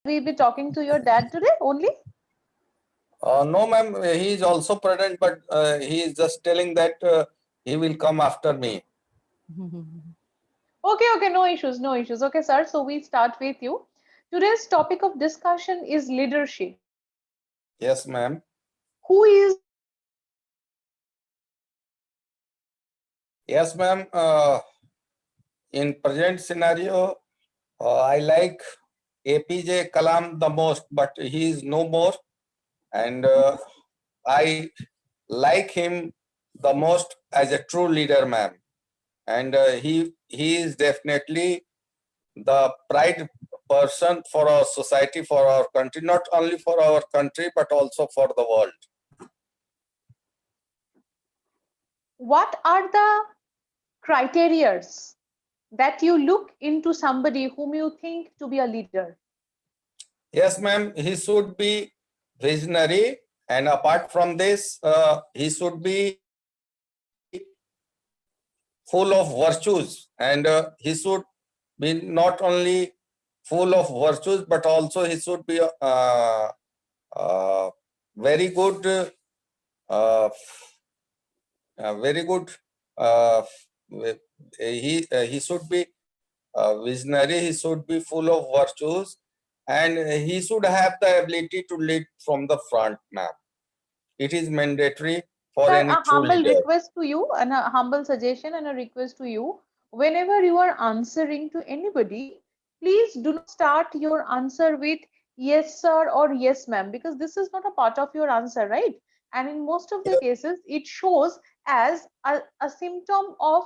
we be talking to your dad today only? No, ma'am, he is also present, but he is just telling that he will come after me. Okay, no issues, no issues. Okay, sir. So we start with you. Today's topic of discussion is leadership. Yes, ma'am. Who is Yes, ma'am. In present scenario, I like APJ Kalam the most, but he is no more, and I like him the most as a true leader, ma'am. And he is definitely the pride person for our society, for our country, not only for our country but also for the world. what are the criterias that you look into somebody whom you think to be a leader? Yes, ma'am, he should be visionary, and apart from this, he should be full of virtues, and he should be not only full of virtues but also he should be very good very good he should be visionary, he should be full of virtues, and he should have the ability to lead from the front, ma'am. It is mandatory for Sir, any a true humble leader. request to you and a humble suggestion and a request to you. Whenever you are answering to anybody, please do not start your answer with yes, sir, or yes, ma'am, because this is not a part of your answer, right? And in most of the cases, it shows as a symptom of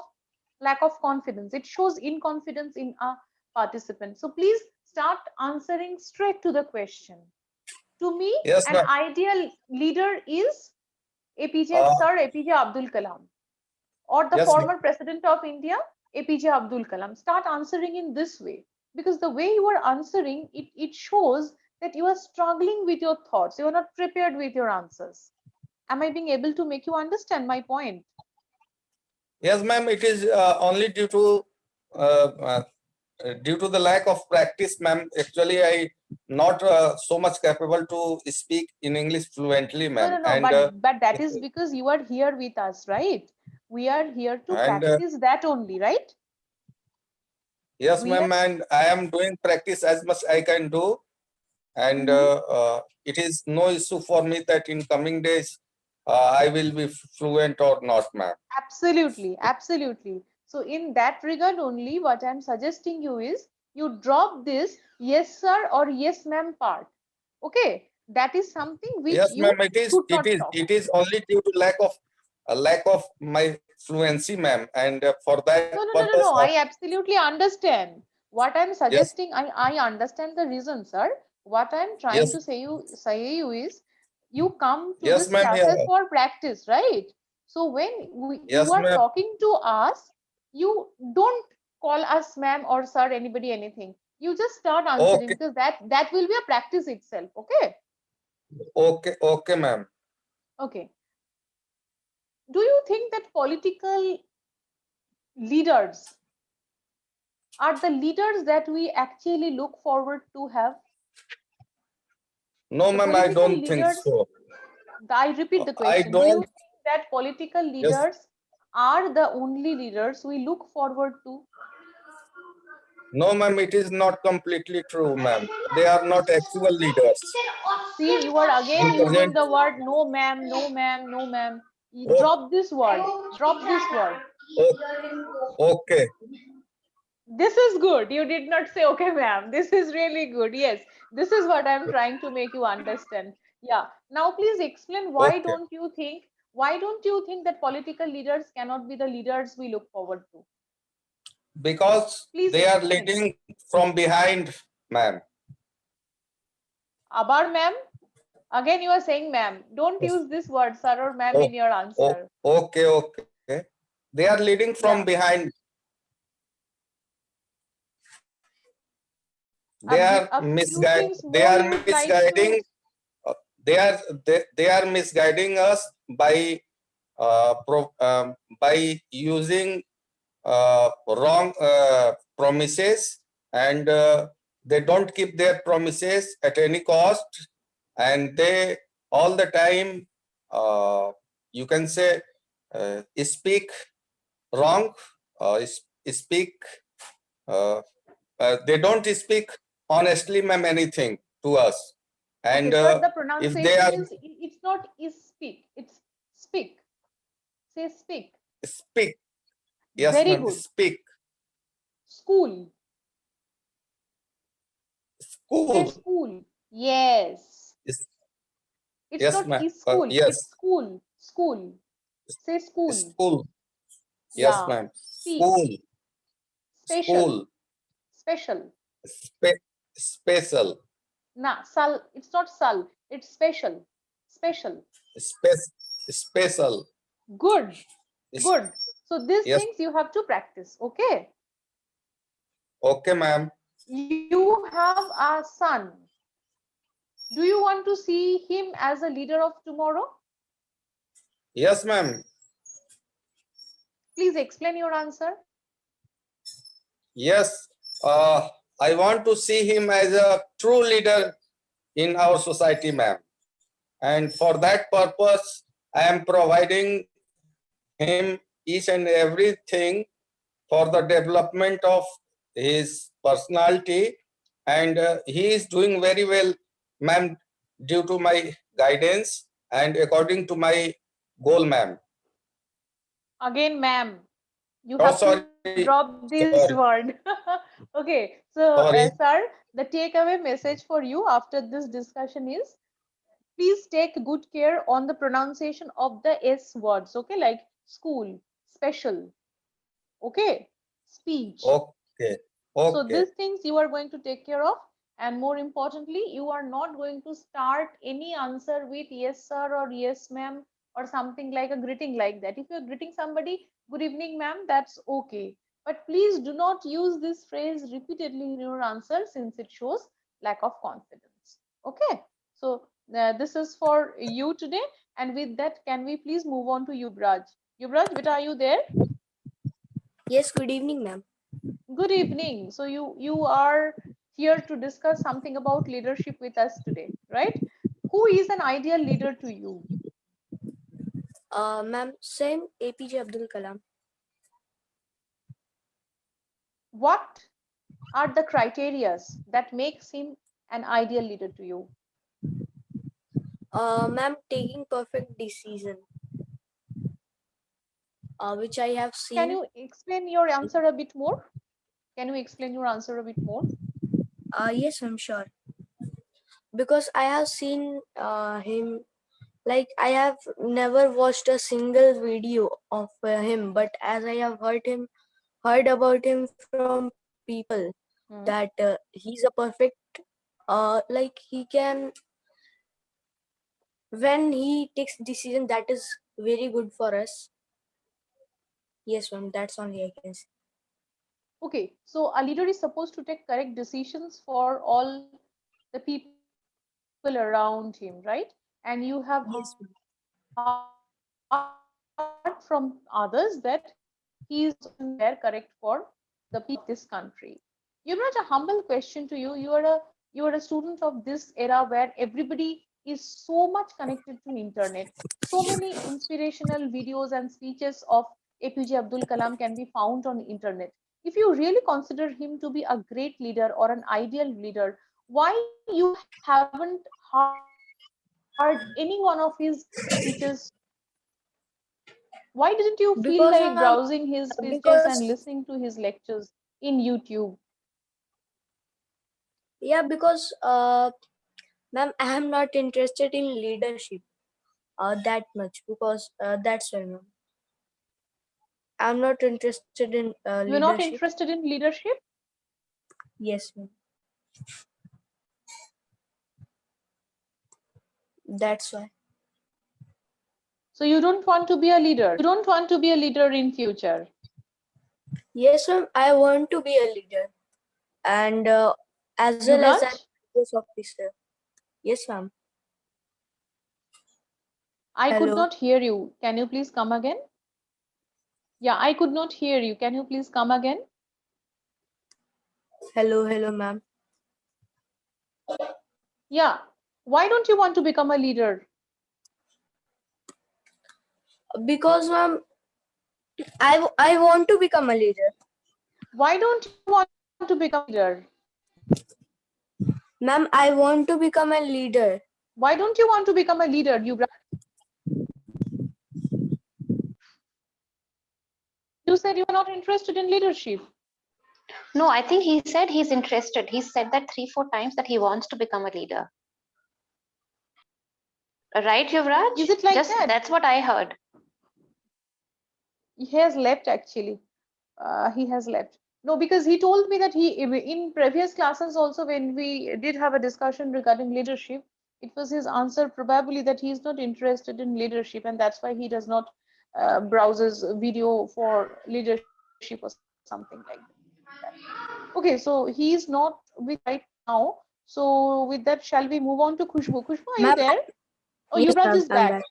lack of confidence. It shows inconfidence in a participant. So please start answering straight to the question. To me, Yes, an ma'am. ideal leader is APJ, uh, Sir APJ Abdul Kalam, or the yes, ma'am. former President of India, APJ Abdul Kalam. Start answering in this way, because the way you are answering, it shows that you are struggling with your thoughts. You are not prepared with your answers. Am I being able to make you understand my point? Yes, ma'am, it is only uh, uh, due to the lack of practice, ma'am. Actually, I not so much capable to speak in English fluently, ma'am. No, but that is because you are here with us, right? We are here to and practice that only, right? yes, We ma'am, and I am doing practice as much I can do, and are. it is no issue for me that in coming days I will be fluent or not, ma'am. Absolutely, absolutely. So in that regard only, what I'm suggesting you is you drop this yes sir or yes ma'am part. Okay, that is something which Yes, you ma'am, it is should not talk. it is only due to lack of my fluency, ma'am, and for that purpose, No. I absolutely understand. What I'm yes, suggesting, I understand the reason, sir. What I'm trying yes, to say you is you come to yes, this ma'am, classes yeah, for practice, right? So when you yes, are ma'am. talking to us, you don't call us ma'am or sir, anybody, anything. You just start answering, Okay, because that will be a practice itself. Okay. okay, okay, ma'am. Okay. Do you think that political leaders are the leaders that we actually look forward to have? No, The ma'am, I political don't think leaders, so. I repeat the I question, do you don't. think that political Yes, leaders are the only leaders we look forward to? no, ma'am, it is not completely true, ma'am. They are not actual leaders. See, you are again In using present, the word no ma'am, no ma'am, no ma'am. You oh, drop this word, drop this word. okay, This is good. You did not say okay ma'am. This is really good. Yes, this is what I'm trying to make you understand. Yeah. Now please explain, okay. why don't you think that political leaders cannot be the leaders we look forward to? Because Please they are explain. leading from behind, ma'am. Abar ma'am, again you are saying ma'am. Don't use this word sir or ma'am Oh, in your oh, answer. okay, okay. They are leading from Yeah. behind. A few things They more are you would like misguiding. to. uh, they are misguiding us by using wrong promises, and they don't keep their promises at any cost, and they all the time, you can say, speak wrong, speak, they don't speak honestly, ma'am, anything to us. Okay, And sir, the if they pronunciation are is, it's not is speak, it's speak. Say speak. speak, yes, Very ma'am, good. speak, School. Say school, school. Yes. is- It's yes, not ma'am, is school, it's yes, school. School. Say school. school, yes, Yeah. ma'am, Speak. school, Special. school, Special. special, Nah, sal. It's not sal. It's special. Special. space, special, Good. is- Good. So these yes, things you have to practice. Okay. okay, ma'am, You have a son. Do you want to see him as a leader of tomorrow? yes, ma'am, Please explain your answer. yes, I want to see him as a true leader in our society, ma'am. And for that purpose, I am providing him each and everything for the development of his personality. And he is doing very well, ma'am, due to my guidance and according to my goal, ma'am. Again, ma'am, you Oh, have to sorry, drop this sorry, word. Okay, so sorry. sir, the takeaway message for you after this discussion is, please take good care on the pronunciation of the S words, okay, like school, special, okay, speech. Okay, So okay, these things you are going to take care of, and more importantly, you are not going to start any answer with yes sir or yes ma'am or something like a greeting like that. If you're greeting somebody, good evening ma'am, that's okay, but please do not use this phrase repeatedly in your answer, since it shows lack of confidence. Okay, so this is for you today, and with that, can we please move on to Yubraj? Yubraj, beta, are you there? Yes, good evening, ma'am. Good evening. So you are here to discuss something about leadership with us today, right? Who is an ideal leader to you? Ma'am, same APJ Abdul Kalam. What are the criterias that makes him an ideal leader to you? Ma'am, taking perfect decision, which I have Can seen. you explain your answer a bit more? Can you explain your answer a bit more? Yes, I'm sure. Because I have seen him, like I have never watched a single video of him, but as I have heard about him from people, Hmm. that he's a perfect, like he can, when he takes decision, that is very good for us. Yes, ma'am, that's only I can say. Okay, so a leader is supposed to take correct decisions for all the people around him, right? And you have Yes, heard ma'am. from others that he is there correct for the people of this country. Yuvraj, a humble question to you. You are a student of this era where everybody is so much connected to internet. So many inspirational videos and speeches of APJ Abdul Kalam can be found on internet. If you really consider him to be a great leader or an ideal leader, why you haven't heard any one of his speeches? Why didn't you feel like Because browsing his speeches and because listening to his lectures in YouTube? yeah, because ma'am, I am not interested in leadership that much, because that's why, ma'am, I'm not interested in You're not leadership. interested in leadership? Yes, ma'am, that's why. So you don't want to be a leader. You don't want to be a leader in future. Yes, ma'am, I want to be a leader, and as well as an Yuvraj, IPS officer. Yes, ma'am. I could Hello, not hear you. Can you please come again? Yeah, I could not hear you. Can you please come again? hello, ma'am. Yeah. Why don't you want to become a leader? Because ma'am, I want to become a leader. Why don't you want to become a leader? Ma'am, I want to become a leader. Why don't you want to become a leader, Yuvraj? You said you are not interested in leadership. No, I think he said he's interested. He said that 3-4 times that he wants to become a leader. Right, Yuvraj? Is it like Just that? that's what I heard. He has left actually. He has left. No, because he told me that he, in previous classes also, when we did have a discussion regarding leadership, it was his answer probably that he is not interested in leadership, and that's why he does not browses video for leadership or something like that. Okay, so he is not with right now. So with that, shall we move on to Khushbu? Khushbu, are you Ma'am, there? Oh, yes, Yuvraj ma'am, is I'm back. back.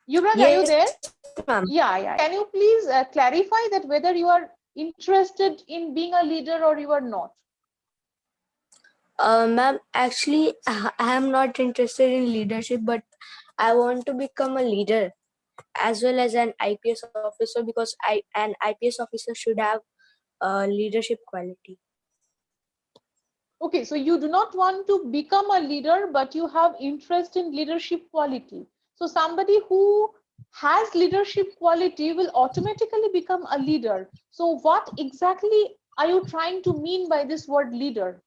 Yuvraj, are you Yes, there? ma'am. Yeah. Can you please clarify that whether you are interested in being a leader or you are not? Ma'am, actually, I am not interested in leadership, but I want to become a leader as well as an IPS officer, because an IPS officer should have leadership quality. Okay, so you do not want to become a leader, but you have interest in leadership quality. So somebody who has leadership quality will automatically become a leader. So what exactly are you trying to mean by this word leader?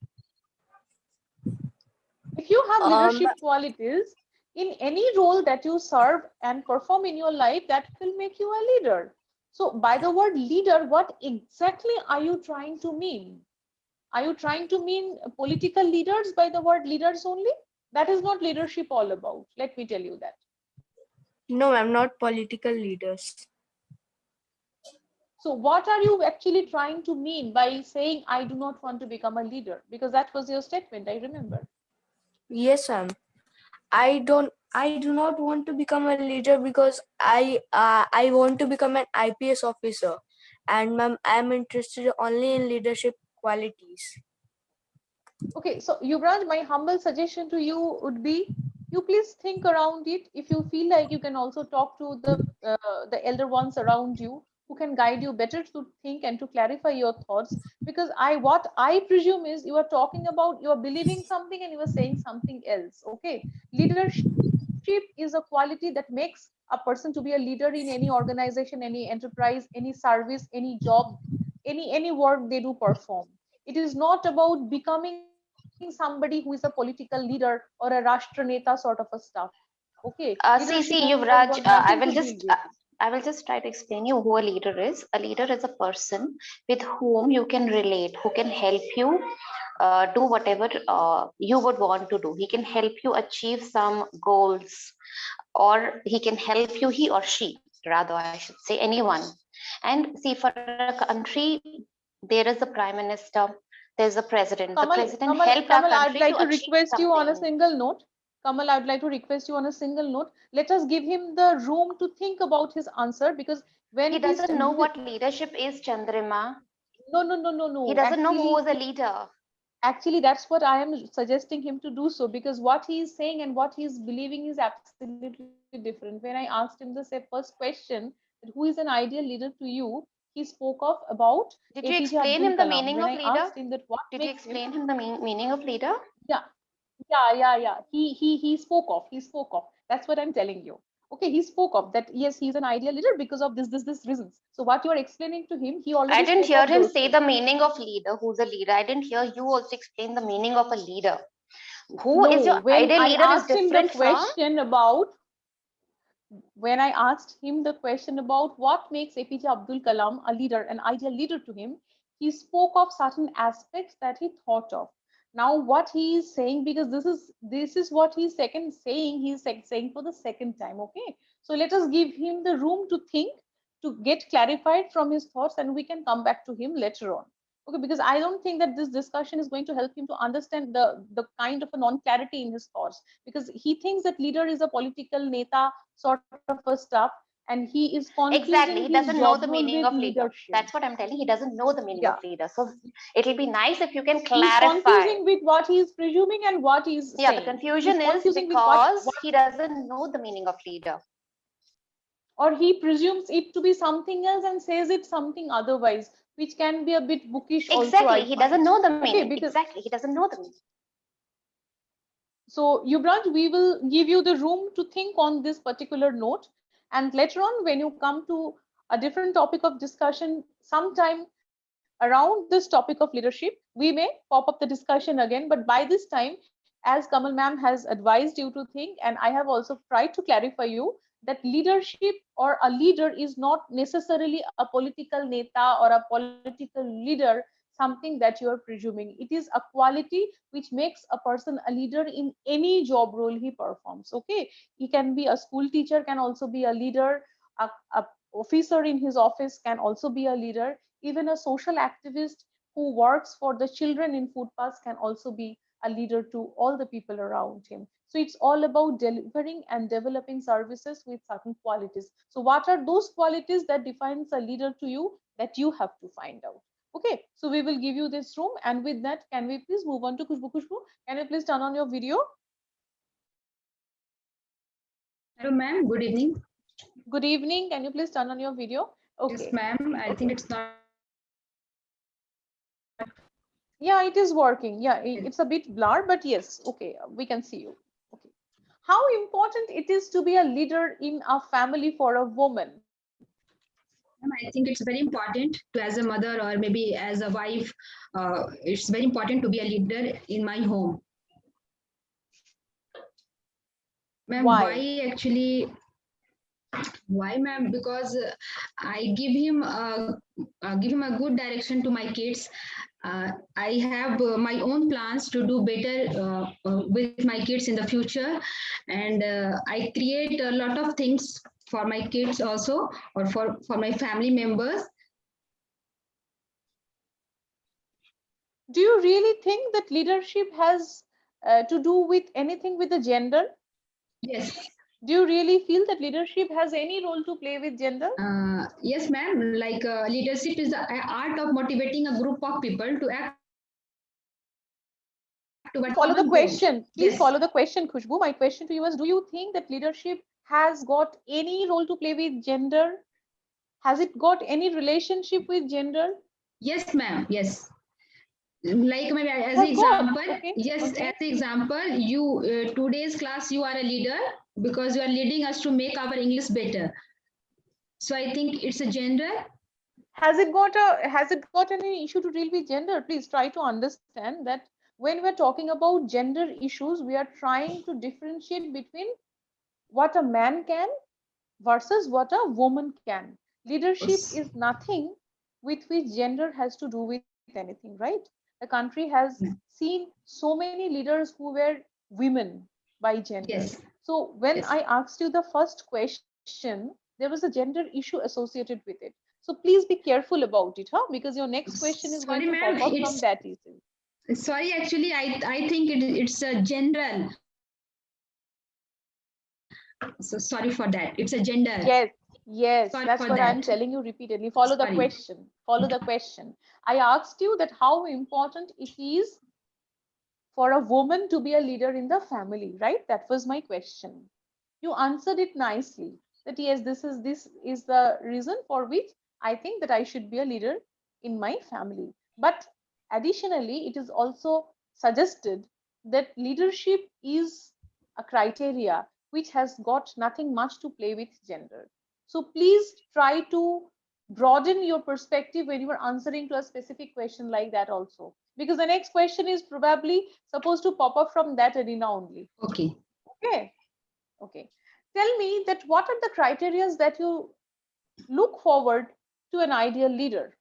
If you have Um, leadership qualities in any role that you serve and perform in your life, that will make you a leader. So by the word leader, what exactly are you trying to mean? Are you trying to mean political leaders by the word leaders only? That is not leadership all about. Let me tell you that. no, ma'am, not political leaders. So what are you actually trying to mean by saying, I do not want to become a leader? Because that was your statement, I remember. Yes, ma'am. I do not want to become a leader because I want to become an IPS officer, and ma'am, I am interested only in leadership qualities. Okay, so Yuvraj, my humble suggestion to you would be, you please think around it. If you feel like, you can also talk to the elder ones around you who can guide you better to think and to clarify your thoughts. Because what I presume is, you are talking about, you are believing something and you are saying something else. Okay, leadership is a quality that makes a person to be a leader in any organization, any enterprise, any service, any job, any work they do perform. It is not about becoming somebody who is a political leader or a Rashtra Neta sort of a stuff. Okay, leadership See, has got Yuvraj, nothing to deal with. I will just try to explain you who a leader is. A leader is a person with whom you can relate, who can help you do whatever you would want to do. He can help you achieve some goals, or he can help you, he or she, rather, I should say, anyone. And see, for a country, there is a prime minister, there's a president. The president helped our Kamal, I'd country like to to achieve request you on a something. single note. Kamal, I'd like to request you on a single note. Let us give him the room to think about his answer, because when He doesn't know what leadership is, Chandrima. He no. doesn't know who is a leader. Actually, that's what I am suggesting him to do so, because what he is saying and what he is believing is absolutely different. When I asked him the first question, that who is an ideal leader to you, he spoke of about Did you APJ explain Abdul him the Kalam. When meaning I of asked leader? him that what Did you makes him, explain him the meaning of leader? yeah, yeah. He spoke of. He spoke of. That's what I'm telling you. Okay, he spoke of that. Yes, he's an ideal leader because of this reasons. So what you are explaining to him, he I already didn't spoke hear of him those say things. the meaning of leader. Who's a leader? I didn't hear you also explain the meaning of a leader. Who is No, your when ideal I leader is asked him the different from. question about when I asked him the question about what makes APJ Abdul Kalam a leader, an ideal leader to him, he spoke of certain aspects that he thought of. Now, what he is saying, because this is what he's second saying, he's saying for the second time. Okay, so let us give him the room to think, to get clarified from his thoughts, and we can come back to him later on. Okay, because I don't think that this discussion is going to help him to understand the kind of a non-clarity in his thoughts, because he thinks that leader is a political neta sort of a stuff. and he is confusing Exactly. He his doesn't know job the role meaning with of leader. leadership. That's what I'm telling. He doesn't know the meaning Yeah. of leader. So it'll be nice if you can He's clarify. confusing with what he is presuming and what he is Yeah, saying. the confusion He's is confusing with because he doesn't know the meaning of leader. or he presumes it to be something else and says it something otherwise, which can be a bit bookish also. Exactly. I He find. doesn't know the Okay, meaning. because Exactly. He doesn't know the meaning. so Yuvraj, we will give you the room to think on this particular note, and later on when you come to a different topic of discussion sometime around this topic of leadership, we may pop up the discussion again. But by this time, as Kamal ma'am has advised you to think, and I have also tried to clarify you that leadership or a leader is not necessarily a political neta or a political leader, something that you are presuming. It is a quality which makes a person a leader in any job role he performs. Okay, he can be a school teacher, can also be a leader, a officer in his office can also be a leader, even a social activist who works for the children in footpaths can also be a leader to all the people around him. So it's all about delivering and developing services with certain qualities. So what are those qualities that defines a leader to you, that you have to find out? Okay, so we will give you this room, and with that, can we please move on to Khushbu? Khushbu, can you please turn on your video? Hello, ma'am. Good evening. Good evening. Can you please turn on your video? Okay. Yes, ma'am. I think it's not. Yeah, it is working. Yeah, it's a bit blur, but yes, okay, we can see you. Okay. How important it is to be a leader in a family for a woman? Ma'am, I think it's very important to, as a mother or maybe as a wife, it's very important to be a leader in my home. Ma'am, why actually? Why, ma'am? Because I give him a good direction to my kids. I have my own plans to do better with my kids in the future, and I create a lot of things for my kids also, or for my family members. Do you really think that leadership has to do with anything with the gender? Yes. Do you really feel that leadership has any role to play with gender? Yes, ma'am. Like leadership is the art of motivating a group of people to act. Follow the question. Please follow the question, Khushbu. My question to you is, do you think that leadership has got any role to play with gender? Has it got any relationship with gender? Yes, ma'am. Yes. Like maybe as an example, yes, as example, you today's class you are a leader because you are leading us to make our English better. So I think it's a gender. Has it got any issue to deal with gender? Please try to understand that when we're talking about gender issues, we are trying to differentiate between what a man can versus what a woman can. Leadership is nothing with which gender has to do with anything, right? The country has seen so many leaders who were women by gender. Yes. So when I asked you the first question, there was a gender issue associated with it. So please be careful about it, huh? Because your next question is going to pop up from that issue. Sorry, actually, I think it's a general. So sorry for that. It's a gender. Yes, sorry that's what I'm telling you repeatedly. Follow the question. Follow the question. I asked you that how important it is for a woman to be a leader in the family, right? That was my question. You answered it nicely. That yes, this is the reason for which I think that I should be a leader in my family. But additionally, it is also suggested that leadership is a criteria which has got nothing much to play with gender. So please try to broaden your perspective when you are answering to a specific question like that also, because the next question is probably supposed to pop up from that arena only. Okay. Okay. Tell me that what are the criteria that you look forward to an ideal leader?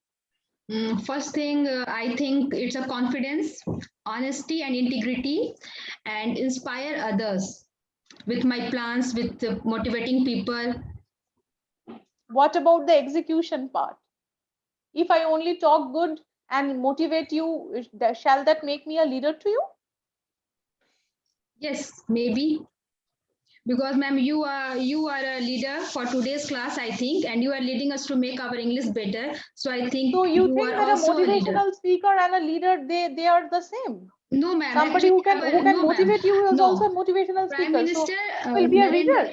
First thing, I think it's a confidence, honesty, and integrity, and inspire others with my plans, with motivating people. What about the execution part? If I only talk good and motivate you, shall that make me a leader to you? Yes, maybe. because ma'am, you are a leader for today's class, I think, and you are leading us to make our English better. So I think So you you think are that a also a leader. motivational speaker and a leader, they are the same? No, ma'am. Somebody Actually, who can no, ma'am. motivate you is No. also a motivational Prime speaker. So Minister will be a Narendra. leader.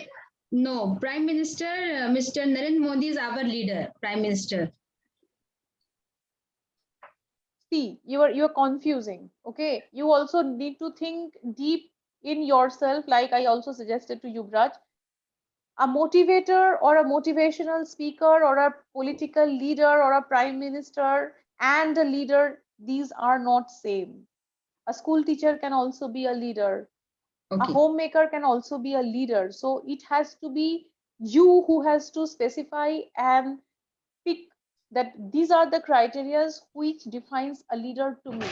No, Prime Minister Mr. Narendra Modi is our leader. Prime Minister. See, you are confusing. Okay, you also need to think deep in yourself, like I also suggested to you, Braj. A motivator or a motivational speaker or a political leader or a prime minister and a leader, these are not same. A school teacher can also be a leader. A Okay. homemaker can also be a leader. So it has to be you who has to specify and pick that these are the criteria which defines a leader to me.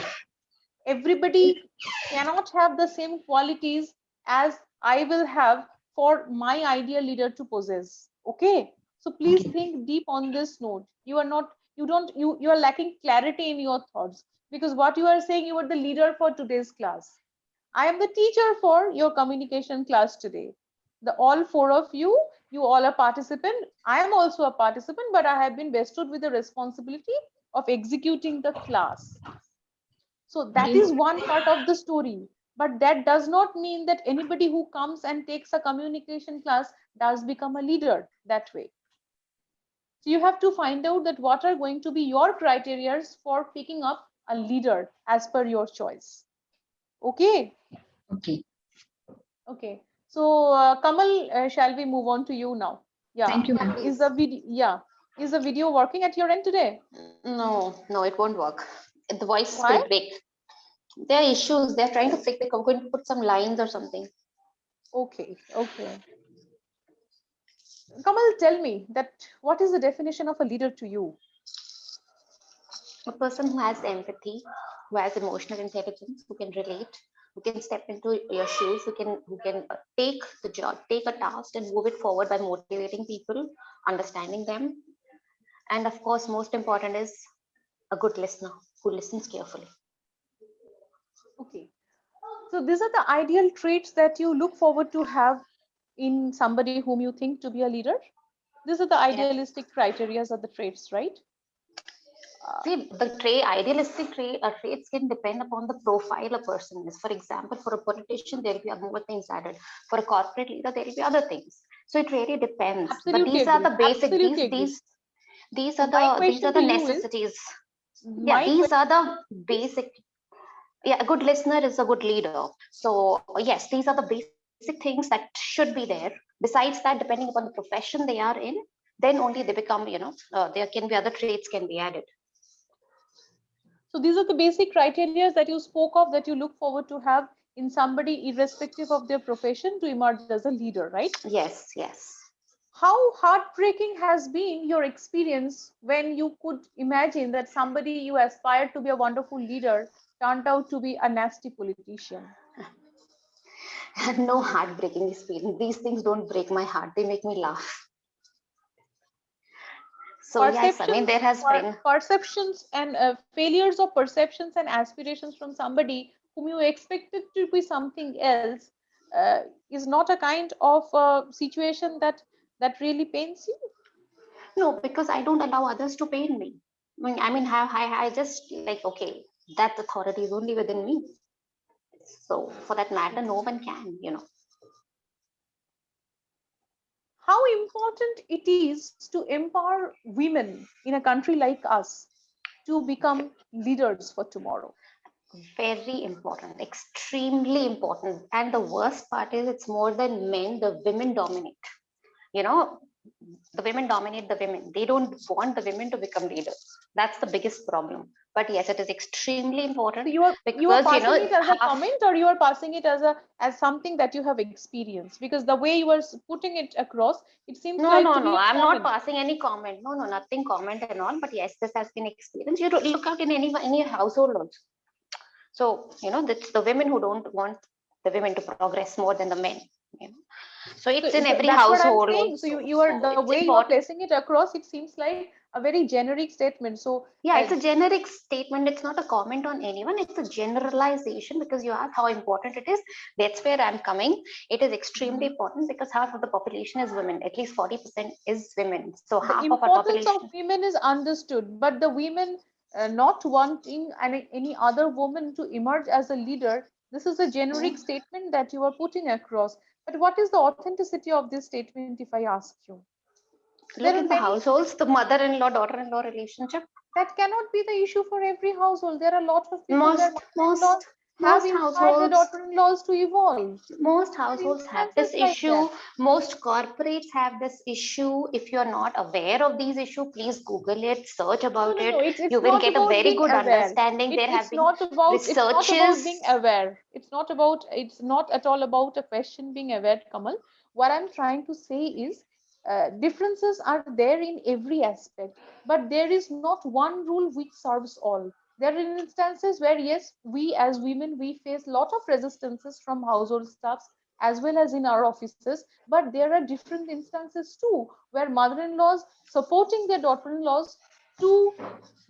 Everybody cannot have the same qualities as I will have for my ideal leader to possess. Okay, so please Okay. think deep on this note. You are not, you are lacking clarity in your thoughts, because what you are saying, you are the leader for today's class. I am the teacher for your communication class today. The all four of you, you all are participant. I am also a participant, but I have been bestowed with the responsibility of executing the class. So that is one part of the story. But that does not mean that anybody who comes and takes a communication class does become a leader that way. So you have to find out that what are going to be your criteria for picking up a leader as per your choice. Okay. Okay. Okay. So Kamal, shall we move on to you now? Yeah. Thank you, ma'am. Is the video? Yeah. Is the video working at your end today? No, it won't work. The voice Why? will break. There are issues. They're trying to fix. They're going to put some lines or something. Okay. Okay. Kamal, tell me that what is the definition of a leader to you? A person who has empathy, who has emotional intelligence, who can relate, who can step into your shoes, who can take the job, take a task and move it forward by motivating people, understanding them, and of course, most important is a good listener who listens carefully. Okay. So these are the ideal traits that you look forward to have in somebody whom you think to be a leader. These are the idealistic criteria or the traits, right? See, the idealistic traits can depend upon the profile a person is. For example, for a politician, there will be more things added. For a corporate leader, there will be other things. So it really depends. Absolutely But these agree. are the basic. Absolutely agree. These So are my the question to you is, necessities. Yeah, my these are the question basic. Yeah, a good listener is a good leader. So yes, these are the basic things that should be there. Besides that, depending upon the profession they are in, then only they become. There can be other traits can be added. So these are the basic criteria that you spoke of that you look forward to have in somebody irrespective of their profession to emerge as a leader, right? Yes, yes. How heartbreaking has been your experience when you could imagine that somebody you aspired to be a wonderful leader turned out to be a nasty politician? No heartbreaking experience. These things don't break my heart. They make me laugh. So yes, I mean, there has been. Perceptions and failures of perceptions and aspirations from somebody whom you expected to be something else is not a kind of situation that really pains you. No, because I don't allow others to pain me. I just like, okay, that authority is only within me. So for that matter, no one can. How important it is to empower women in a country like us to become leaders for tomorrow? Very important, extremely important. And the worst part is it's more than men, the women dominate. You know, the women dominate the women. They don't want the women to become leaders. That's the biggest problem. But yes, it is extremely important. So you are because passing it as a half. comment, or you are passing it as something that you have experienced? Because the way you are putting it across, it seems No, like no, to be no. a I'm not comment. passing any comment. No, no, nothing comment and all. But yes, this has been experienced. You don't look out in any household also. So that's the women who don't want the women to progress more than the men. You know, so it's in every That's what I'm household saying. So also. you are, So the it's way you are important. placing it across, it seems like a very generic statement. So yeah, it's a generic statement. It's not a comment on anyone. It's a generalization, because you asked how important it is. That's where I'm coming. It is extremely important because half of the population is women. At least 40% is women. So the half of our importance population. of women is understood, but the women not wanting any other woman to emerge as a leader, this is a generic statement that you are putting across. But what is the authenticity of this statement, if I ask you? Look There are at the many. households, the mother-in-law, daughter-in-law relationship. That cannot be the issue for every household. There are a lot of people where Most, mother-in-laws have most inspired the households daughter-in-laws to evolve. most There are households have this instances like issue. that. Most corporates have this issue. If you're not aware of these issues, please Google it, search about No. it. It's You will not get a about very being good aware. understanding. There have It's been not about. It's not about researches. being aware. It's not about. It's not at all about a question being aware, Kamal. What I'm trying to say is, differences are there in every aspect, but there is not one rule which serves all. There are instances where yes, we as women we face a lot of resistances from household staffs as well as in our offices, but there are different instances too where mother-in-laws supporting their daughter-in-laws to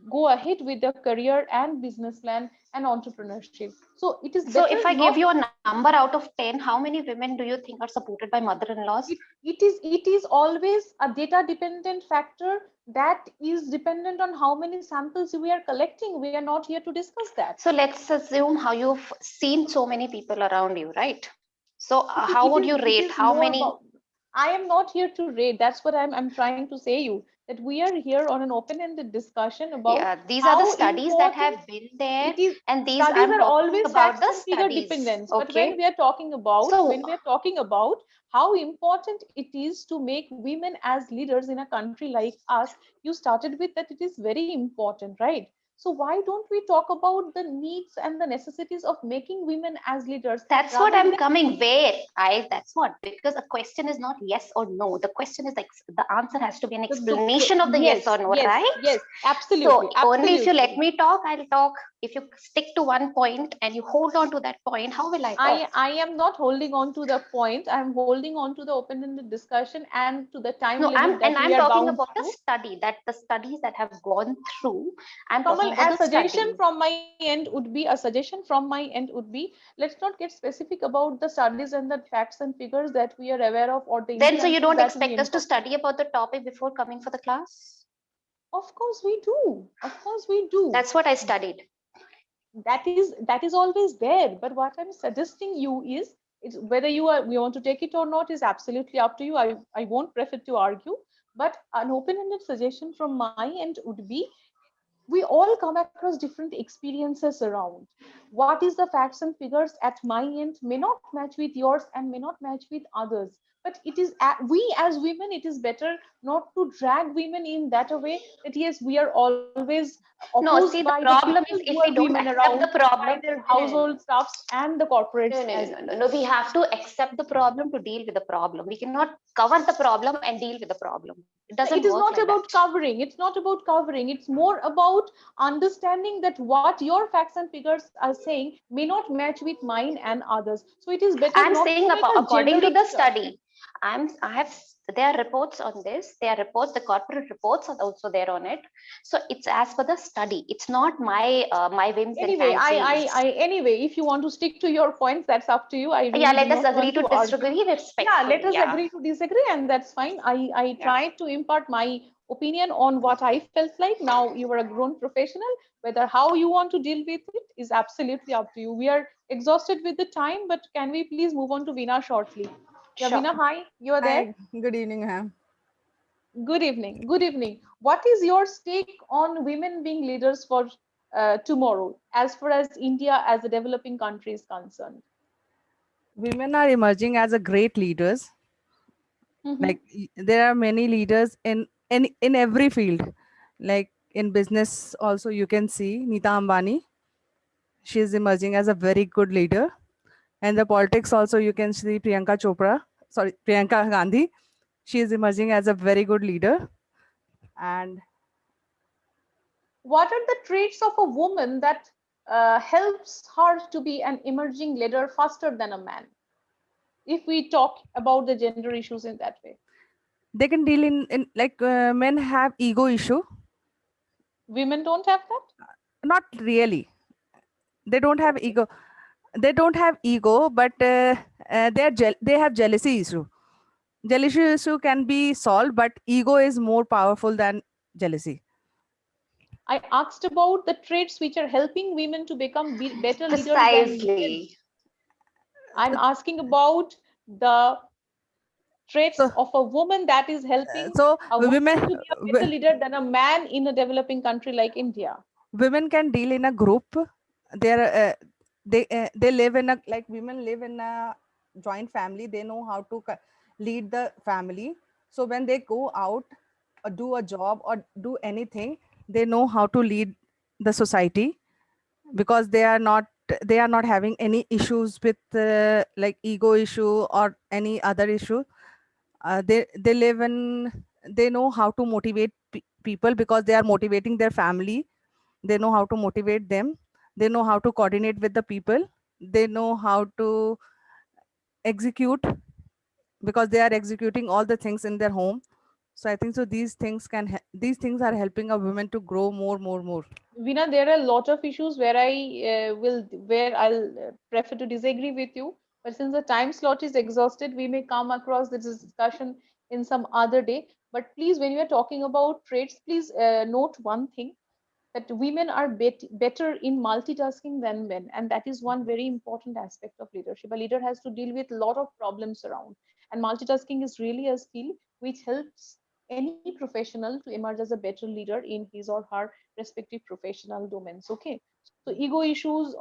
go ahead with their career and business plan and entrepreneurship. So it is So better if I give not. you a number out of 10, how many women do you think are supported by mother-in-laws? It is always a data dependent factor that is dependent on how many samples we are collecting. We are not here to discuss that. So let's assume how you've seen so many people around you, right? So it, how it would is you it rate is how more many? about. I am not here to rate. That's what I'm trying to say you, that we are here on an open-ended discussion about Yeah, these are the how studies that important have been there, it is. and these Studies I'm are talking always about facts the and figure studies. dependent, but when Okay. we are talking about So how important it is to make women as leaders in a country like us, you started with that it is very important, right? So why don't we talk about the needs and the necessities of making women as leaders that's what rather I'm than coming where that's what, because a question is not yes or no. The question is like the answer has to be an explanation of the yes or yes, no, yes, right? yes, So absolutely, only if you let absolutely. me talk, I'll talk. If you stick to one point and you hold on to that point, how will I talk? I am not holding on to the point. I'm holding on to the open-ended discussion and to the time No, limit that we I'm are talking bound about the to. study, that the studies that have gone through. I'm Kamal, talking about a the suggestion studies. from my end would be let's not get specific about the studies and the facts and figures that we are aware of or the Then so you instances don't that we expect us to encounter. study about the topic before coming for the class? Of course we do. Of course we do. That's what I studied. That is always there. But what I'm suggesting you is, it's whether you want to take it or not is absolutely up to you. I won't prefer to argue, but an open-ended suggestion from my end would be, we all come across different experiences around. What is the facts and figures at my end may not match with yours and may not match with others. But we as women, it is better not to drag women in that a way that yes, we are always No, opposed see, by the the problem people is who if are we don't women accept around, the problem. by their No, household staffs and the corporates as well. no. We have to accept the problem to deal with the problem. We cannot cover the problem and deal with the problem. It It doesn't is work not like that. about covering. It's not about covering. It's more about understanding that what your facts and figures are saying may not match with mine and others. So it is better I'm not saying to make about a according to generic the stuff. study. I have there are reports on this. There are reports. The corporate reports are also there on it. So it's as per the study. It's not my my whims and Anyway, fancies. anyway, if you want to stick to your points, that's up to you. I Yeah, really do let us not agree want to to argue. disagree Yeah, let respectfully. us Yeah, agree to disagree, and that's fine. I yeah. tried to impart my opinion on what I felt like. Now you are a grown professional. Whether how you want to deal with it is absolutely up to you. We are exhausted with the time, but can we please move on to Veena shortly? Yeah, Sure. Veena, hi, you are there. Hi, good evening, ma'am. Good evening. Good evening. What is your take on women being leaders for tomorrow, as far as India as a developing country is concerned? Women are emerging as a great leaders. Mhm. Like there are many leaders in every field. Like in business, also you can see Nita Ambani. She is emerging as a very good leader. And the politics also you can see Priyanka Chopra. Sorry, Priyanka Gandhi. She is emerging as a very good leader. And What are the traits of a woman that helps her to be an emerging leader faster than a man? If we talk about the gender issues in that way. They can deal in like men have ego issue. Women don't have that? Not really. They don't have Okay. ego. They don't have ego, but they have jealousy issue. Jealousy issue can be solved, but ego is more powerful than jealousy. I asked about the traits which are helping women to become better leaders than men. Precisely. I'm asking about the traits So, of a woman that is helping so a woman women to be a better leader than a man in a developing country like India. women can deal in a group. They're they live in a, like women live in a joint family. They know how to lead the family. So when they go out or do a job or do anything, they know how to lead the society, because they are not having any issues with like ego issue or any other issue. They live in, they know how to motivate people, because they are motivating their family. They know how to motivate them. They know how to coordinate with the people. They know how to execute, because they are executing all the things in their home. So I think so these things these things are helping a woman to grow more. Veena, there are a lot of issues where I'll prefer to disagree with you. But since the time slot is exhausted, we may come across this discussion in some other day. But please, when you are talking about traits, please note one thing, that women are better in multitasking than men, and that is one very important aspect of leadership. A leader has to deal with a lot of problems around, and multitasking is really a skill which helps any professional to emerge as a better leader in his or her respective professional domains. Okay, so ego issues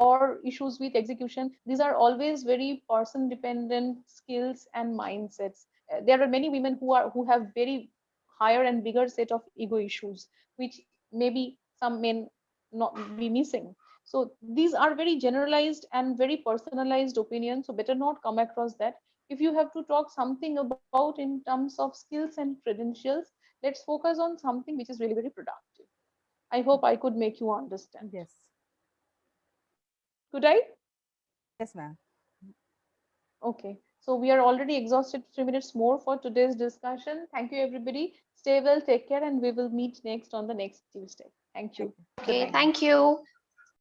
or issues with execution, these are always very person dependent skills and mindsets. There are many women who have very higher and bigger set of ego issues, which maybe some men not be missing. So these are very generalized and very personalized opinions, so better not come across that. If you have to talk something about in terms of skills and credentials, let's focus on something which is really very productive. I hope I could make you understand. Yes. Could I? Yes, ma'am. Okay, so we are already exhausted. 3 minutes more for today's discussion. Thank you, everybody. Stay well, take care, and we will meet next on the next Tuesday. Thank you. Thank you. Good Okay, night. thank you.